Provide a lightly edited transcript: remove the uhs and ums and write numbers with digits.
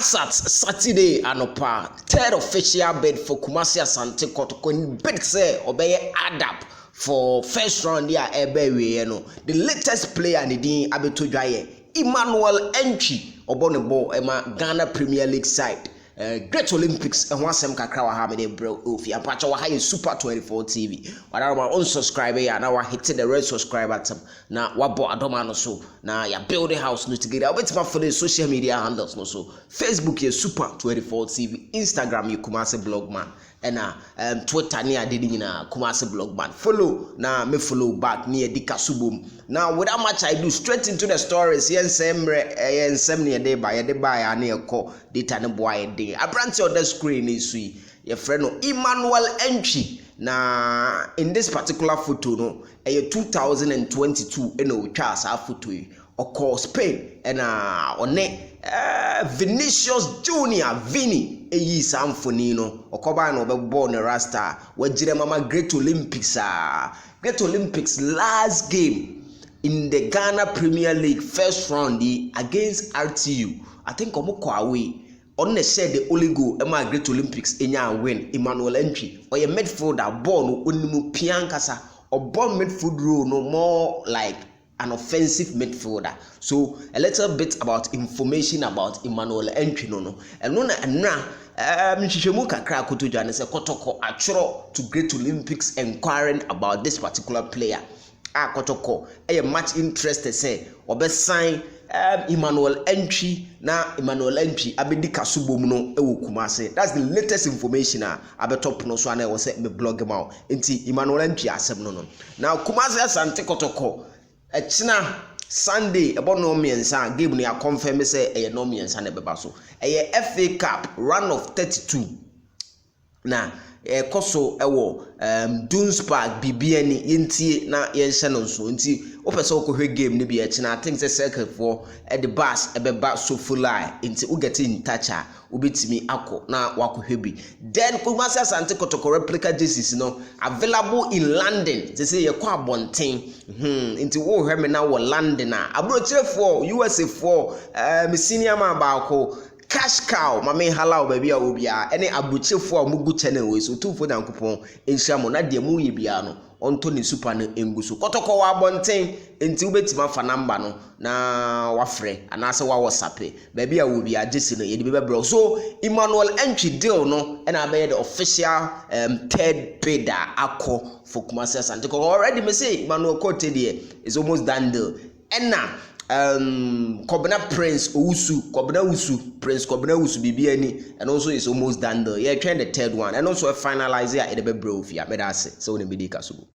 Asat Saturday anopa third official bid for Kumasi Asante Kotoko in bid say obey adapt for first round there ebe no the latest player in the abeto dwaye Emmanuel Entry obonebo ema Ghana Premier League side Great Olympics and one sem kakra wa ha me bro ofi apacha wa ha Super 24 TV wada ma unsubscribe ya na wa hit the red subscribe button na wa bo adoma no so na ya build the house no together obetima for the social media handles no so Facebook ye Super 24 TV, Instagram ye Kumasi Blogman and Twitter ni adedi nyina Kumasi Blogman. Follow na me follow back ni edika subum. Now without much I do straight into the stories yen sem ne de ba ya na ekọ data ne boy dey abrante on the screen is your friend no Emmanuel Entry na in this particular photo no 2022 eno twa sa photo yi oko Spain and one Vinicius Junior Vini eyi samfoni no okoba na obebo ne rasta wagire mama Great Olympics last game in the Ghana Premier League first round against RTU. I think omukọ away on the share the only goal ema Great Olympics enya win Emmanuel Entry or a midfielder ball no onimu piankasa or ball midfield role no more like an offensive midfielder. So a little bit about information about Emmanuel Entry no and no na nhihwemu kakra kotoja ne se Kotoko atworo to Great Olympics inquiring about this particular player. Kotoko much interested say obe sign Emmanuel Entry na Emmanuel Entry abedi kasubom no ewo Kumasi. That's the latest information abetop no so ana wo say me blog am out enti Emmanuel Entry asem no now Kumasi Asante Kotoko echina Sunday about no miensa game ni a confirm say no miensa na beba so FA Cup round of 32 na koso ewo Dunes Park bibiani yintie na yenhye no nso nti opese okohwe game ni bi e china I think say circle for the bus ebeba so fulai nti u get in touch ubetimi akọ na wakohwe bi then Kumasi Asante Kotoko replica jerseys no available in London they say ye kwa bonten nti wo hwe me na wo London abrochefo USA for me senior man baako Cash cow, mame hallow baby obia, any abuchefo a mugu channel we so two for dankupon in shamo na de mu yebiano onto ni super no enguso Kotoko wa bonten enti ubetima fa number no na wafre anase wa WhatsApp baby a obia jesi no yedi bebro so Emmanuel Entry deal no and I the official third bidder akọ for Kumasi Asante already me say Emmanuel Kote there is almost done deal enna Kobna Prince Owusu Prince Kobna Owusu bibiani and also is almost done there. Yeah, trying the third one and also a finalizer at the bebro fia. Meda say so ne bidika so.